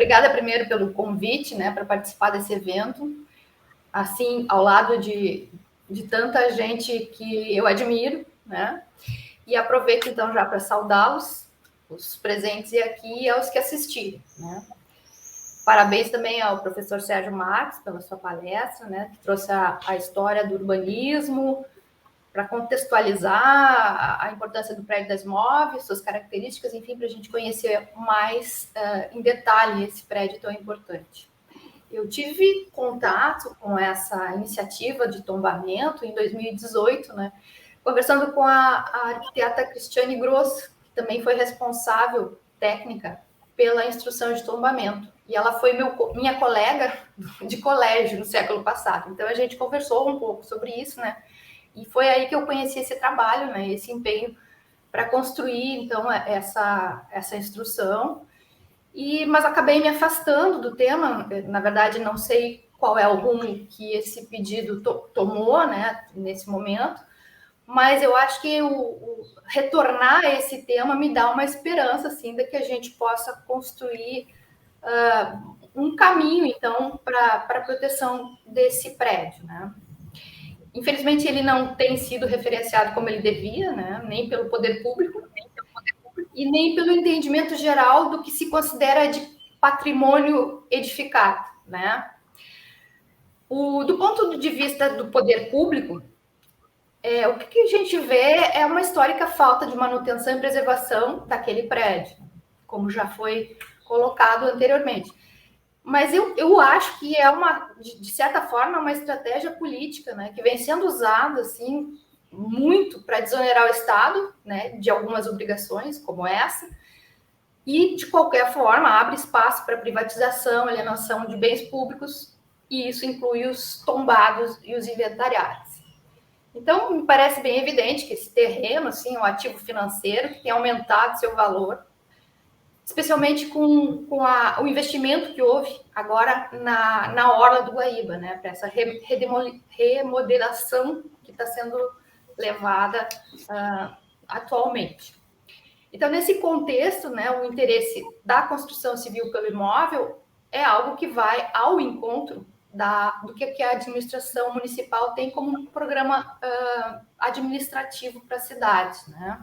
obrigada primeiro pelo convite, né, para participar desse evento, assim, ao lado de tanta gente que eu admiro, né? E aproveito então já para saudá-los, os presentes aqui e aos que assistiram, né? Parabéns também ao professor Sérgio Marques pela sua palestra, né, que trouxe a história do urbanismo para contextualizar a importância do prédio das móveis, suas características, enfim, para a gente conhecer mais em detalhe esse prédio tão importante. Eu tive contato com essa iniciativa de tombamento em 2018, né, conversando com a arquiteta Cristiane Grosso, que também foi responsável técnica pela instrução de tombamento. E ela foi minha colega de colégio no século passado. Então, a gente conversou um pouco sobre isso, né? E foi aí que eu conheci esse trabalho, né? Esse empenho para construir, então, essa instrução. Mas acabei me afastando do tema. Na verdade, não sei qual é o rumo que esse pedido tomou, né? Nesse momento. Mas eu acho que retornar a esse tema me dá uma esperança, assim, de que a gente possa construir um caminho, então, para a proteção desse prédio, né? Infelizmente, ele não tem sido referenciado como ele devia, né? Nem pelo poder público, e nem pelo entendimento geral do que se considera de patrimônio edificado, né? Do ponto de vista do poder público, o que a gente vê é uma histórica falta de manutenção e preservação daquele prédio, como já foi colocado anteriormente. Mas eu acho que é de certa forma, uma estratégia política, né, que vem sendo usada assim, muito para desonerar o Estado, né, de algumas obrigações, como essa, e, de qualquer forma, abre espaço para privatização, alienação de bens públicos, e isso inclui os tombados e os inventariados. Então, me parece bem evidente que esse terreno, assim, um ativo financeiro que tem aumentado seu valor, especialmente com o investimento que houve agora na orla do Guaíba, né, para essa remodelação que está sendo levada atualmente. Então, nesse contexto, né, o interesse da construção civil pelo imóvel é algo que vai ao encontro do que a administração municipal tem como um programa administrativo para a cidade, né?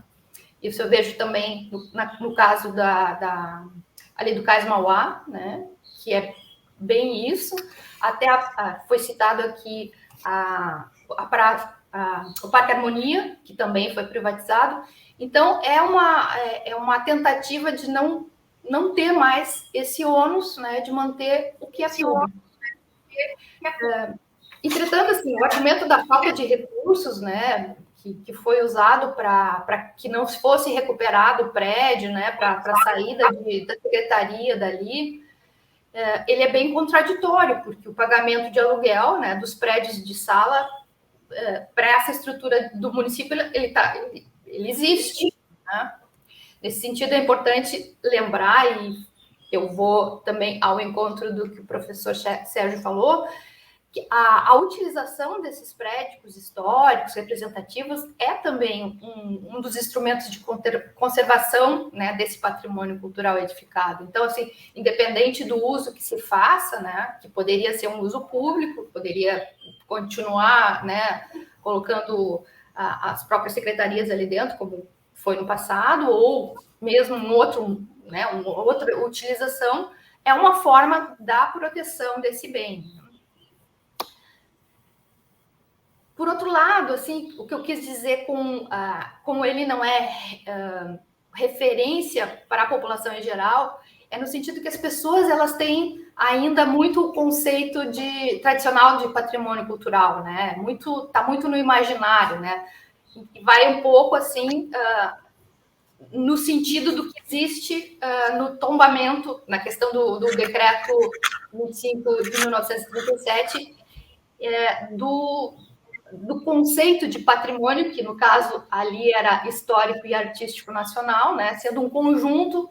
Isso eu vejo também no caso ali do Cais Mauá, né, que é bem isso. Até foi citado aqui o Parque Harmonia, que também foi privatizado. Então, é uma tentativa de não ter mais esse ônus, né, de manter o que é público. Entretanto, assim, o argumento da falta de recursos, né, que foi usado para que não fosse recuperado o prédio, né, para a saída da secretaria dali, ele é bem contraditório, porque o pagamento de aluguel, né, dos prédios de sala para essa estrutura do município, ele existe, né? Nesse sentido, é importante lembrar, e eu vou também ao encontro do que o professor Sérgio falou, que a utilização desses prédios históricos, representativos, é também um dos instrumentos de conservação, né, desse patrimônio cultural edificado. Então, assim, independente do uso que se faça, né, que poderia ser um uso público, poderia continuar, né, colocando as próprias secretarias ali dentro, como foi no passado, ou mesmo uma outra utilização, é uma forma da proteção desse bem. Por outro lado, assim, o que eu quis dizer como ele não é referência para a população em geral, é no sentido que as pessoas elas têm ainda muito o conceito tradicional de patrimônio cultural, né? Tá muito no imaginário, né? E vai um pouco assim no sentido do que existe no tombamento, na questão do decreto 25 de 1937, do conceito de patrimônio, que no caso ali era histórico e artístico nacional, né, sendo um conjunto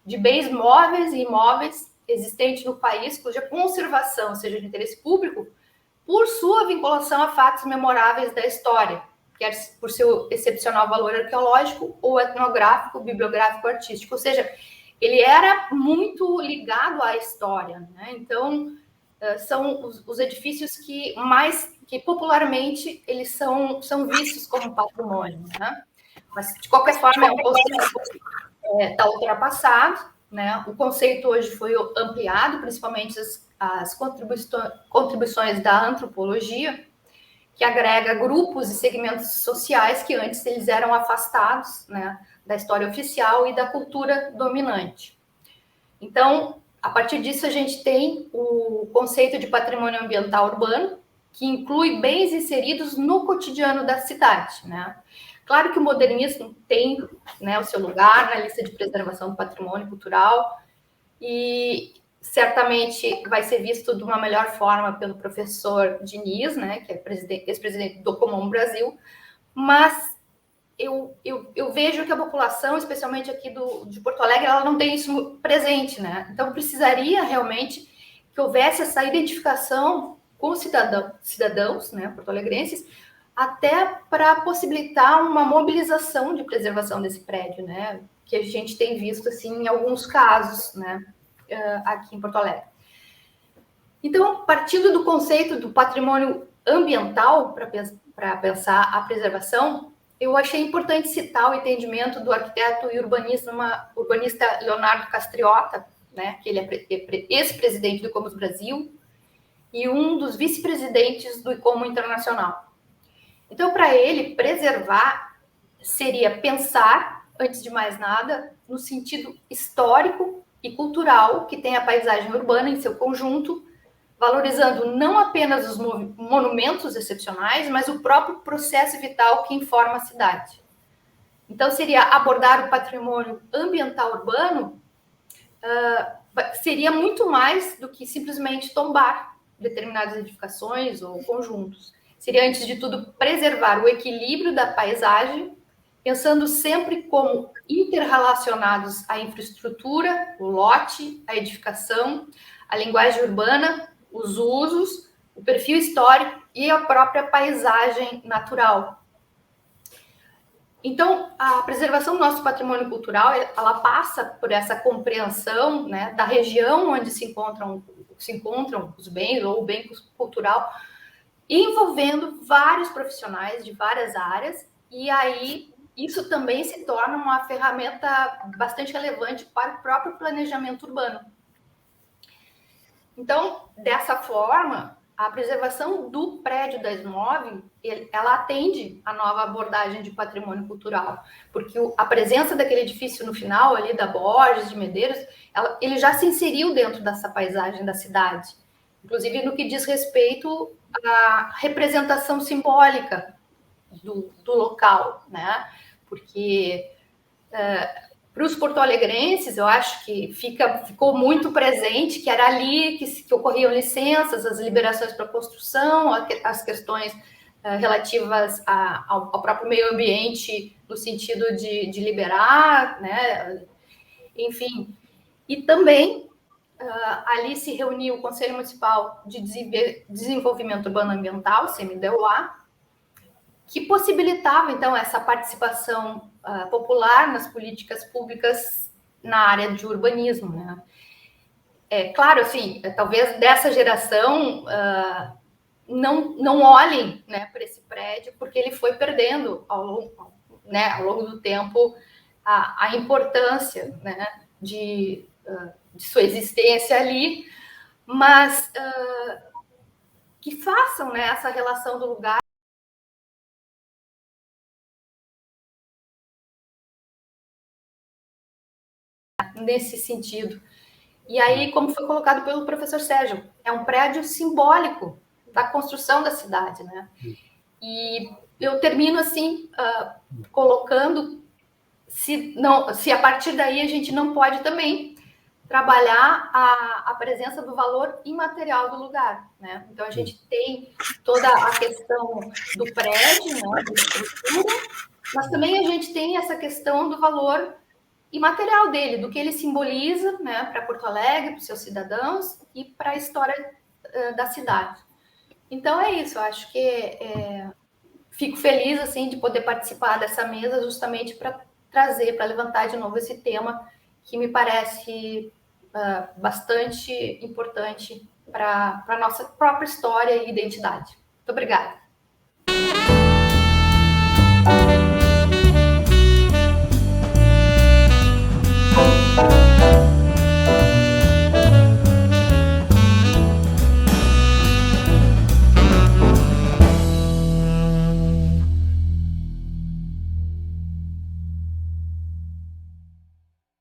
de bens móveis e imóveis existentes no país, cuja conservação seja de interesse público, por sua vinculação a fatos memoráveis da história, quer por seu excepcional valor arqueológico ou etnográfico, bibliográfico, artístico. Ou seja, ele era muito ligado à história, né? Então, são os edifícios que popularmente eles são vistos como patrimônio, né? Mas, de qualquer forma, é um conceito que está ultrapassado, né? O conceito hoje foi ampliado, principalmente as contribuições da antropologia, que agrega grupos e segmentos sociais que antes eles eram afastados, né, da história oficial e da cultura dominante. Então, a partir disso, a gente tem o conceito de patrimônio ambiental urbano, que inclui bens inseridos no cotidiano da cidade, né? Claro que o modernismo tem, né, o seu lugar na lista de preservação do patrimônio cultural e certamente vai ser visto de uma melhor forma pelo professor Diniz, né, que é ex-presidente do Comum Brasil, mas eu vejo que a população, especialmente aqui de Porto Alegre, ela não tem isso presente, né? Então, precisaria realmente que houvesse essa identificação com os cidadãos, né, porto-alegrenses, até para possibilitar uma mobilização de preservação desse prédio, né? Que a gente tem visto, assim, em alguns casos, né, aqui em Porto Alegre. Então, partindo do conceito do patrimônio ambiental para pensar a preservação, eu achei importante citar o entendimento do arquiteto e urbanista Leonardo Castriota, né, que ele é ex-presidente do Icomos Brasil e um dos vice-presidentes do Icomo Internacional. Então, para ele, preservar seria pensar, antes de mais nada, no sentido histórico e cultural que tem a paisagem urbana em seu conjunto, valorizando não apenas os monumentos excepcionais, mas o próprio processo vital que informa a cidade. Então, seria abordar o patrimônio ambiental urbano, seria muito mais do que simplesmente tombar determinadas edificações ou conjuntos. Seria, antes de tudo, preservar o equilíbrio da paisagem, pensando sempre como interrelacionados à infraestrutura, o lote, a edificação, a linguagem urbana, os usos, o perfil histórico e a própria paisagem natural. Então, a preservação do nosso patrimônio cultural, ela passa por essa compreensão, né, da região onde se encontram os bens ou o bem cultural, envolvendo vários profissionais de várias áreas, e aí isso também se torna uma ferramenta bastante relevante para o próprio planejamento urbano. Então, dessa forma, a preservação do prédio da Esmove, ela atende a nova abordagem de patrimônio cultural, porque a presença daquele edifício no final, ali da Borges, de Medeiros, ele já se inseriu dentro dessa paisagem da cidade, inclusive no que diz respeito à representação simbólica do local, né? Porque para os porto-alegrenses, eu acho que ficou muito presente que era ali que ocorriam licenças, as liberações para construção, as questões relativas ao próprio meio ambiente, no sentido de liberar, né? Enfim. E também ali se reuniu o Conselho Municipal de Desenvolvimento Urbano Ambiental, CMDUA, que possibilitava, então, essa participação popular nas políticas públicas na área de urbanismo, né? Claro, assim, talvez dessa geração não olhem, né, para esse prédio, porque ele foi perdendo ao longo do tempo a importância, né, de sua existência ali, mas que façam, né, essa relação do lugar nesse sentido. E aí, como foi colocado pelo professor Sérgio, é um prédio simbólico da construção da cidade, né? E eu termino assim, colocando se a partir daí a gente não pode também trabalhar a presença do valor imaterial do lugar, né? Então a gente tem toda a questão do prédio, né, da estrutura, mas também a gente tem essa questão do valor imaterial dele, do que ele simboliza, né, para Porto Alegre, para os seus cidadãos e para a história da cidade. Então é isso, eu acho que fico feliz assim de poder participar dessa mesa justamente para trazer, para levantar de novo esse tema que me parece bastante importante para a nossa própria história e identidade. Muito obrigada.